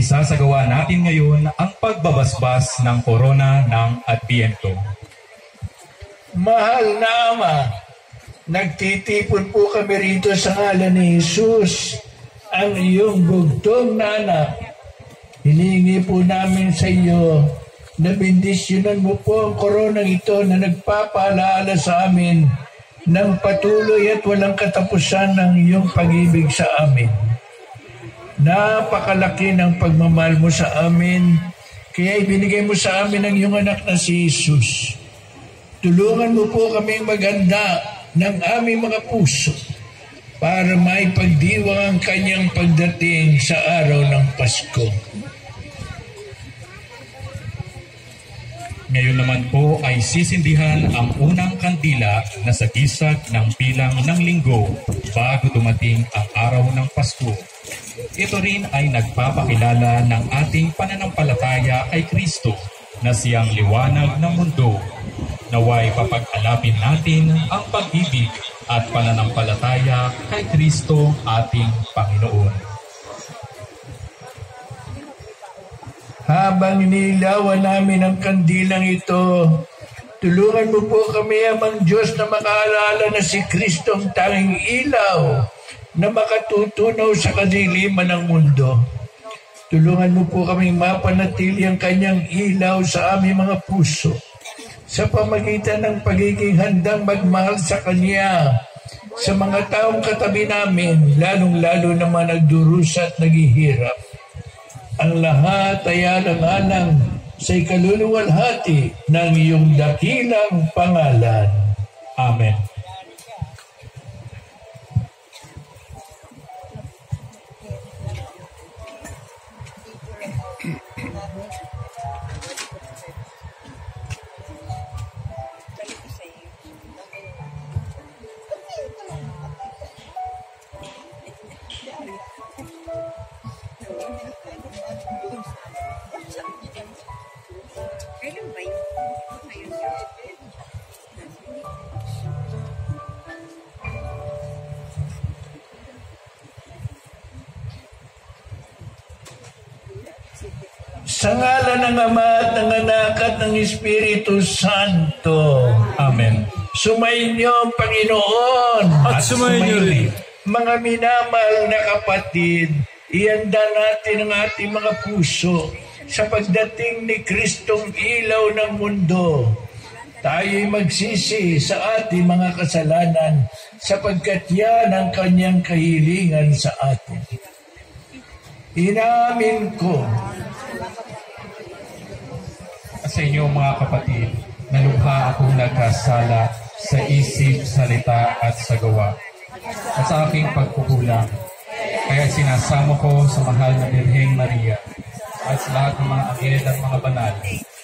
Isasagawa natin ngayon ang pagbabasbas ng korona ng Adbiento. Mahal na Ama, nagtitipon po kami rito sa ngalan ni Jesus, ang iyong bugtong na anak. Hiningi po namin sa iyo na bendisyonan mo po ang koronang ito na nagpapaalala sa amin ng patuloy at walang katapusan ng iyong pag-ibig sa amin. Napakalaki ng pagmamahal mo sa amin, kaya ibinigay mo sa amin ang iyong anak na si Jesus. Tulungan mo po kaming maghanda ng aming mga puso para maipagdiwang ang kanyang pagdating sa araw ng Pasko. Ngayon naman po ay sisindihan ang unang kandila na sagisag ng bilang ng linggo bago dumating ang araw ng Pasko. Ito rin ay nagpapakilala ng ating pananampalataya kay Kristo na siyang liwanag ng mundo. Naway papag-alapin natin ang pag-ibig at pananampalataya kay Kristo ating Panginoon. Habang inilawan namin ang kandilang ito, tulungan mo po kami, Amang Diyos, na makaalala na si Kristo ang tanging ilaw na makatutunaw sa kadiliman ng mundo. Tulungan mo po kaming mapanatili ang kanyang ilaw sa aming mga puso sa pamagitan ng pagiging handang magmahal sa Kanya sa mga taong katabi namin, lalong-lalo na mga nagdurusa at naghihirap. Ang lahat ay alang-alang sa ikaluluwalhati ng iyong dakilang pangalan. Amen. Sa ngalan ng Ama at ng Anak at ng Espiritu Santo. Amen. Sumainyo ang Panginoon. At sumainyo rin. Mga minamahal na kapatid, ihanda natin ang ating mga puso sa pagdating ni Kristong ilaw ng mundo. Tayo'y magsisi sa ating mga kasalanan sapagkat yan ang kanyang kahilingan sa atin. Inamin ko sa inyo mga kapatid, na lubha akong nagkasala sa isip, salita at sa gawa at sa aking pagkukulang. Kaya sinasamo ko sa mahal na Birheng Maria at sa lahat ng mga anghel at mga banal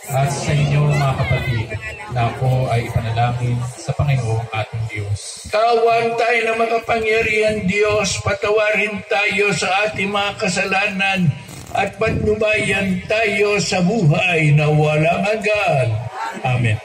at sa inyo mga kapatid na ako ay ipanalangin sa Panginoong ating Diyos. Kawan tayo na makapangyarihan Diyos, patawarin tayo sa ating mga kasalanan at patnubayan tayo sa buhay na walang hanggan. Amen.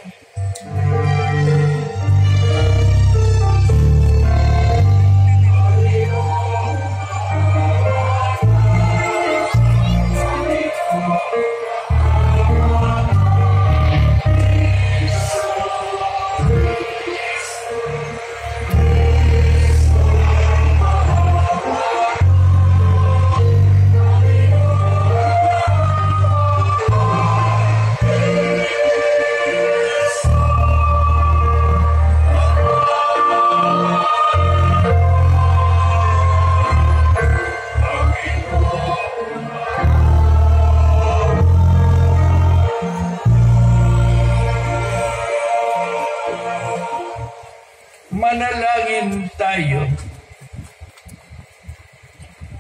Manalangin tayo.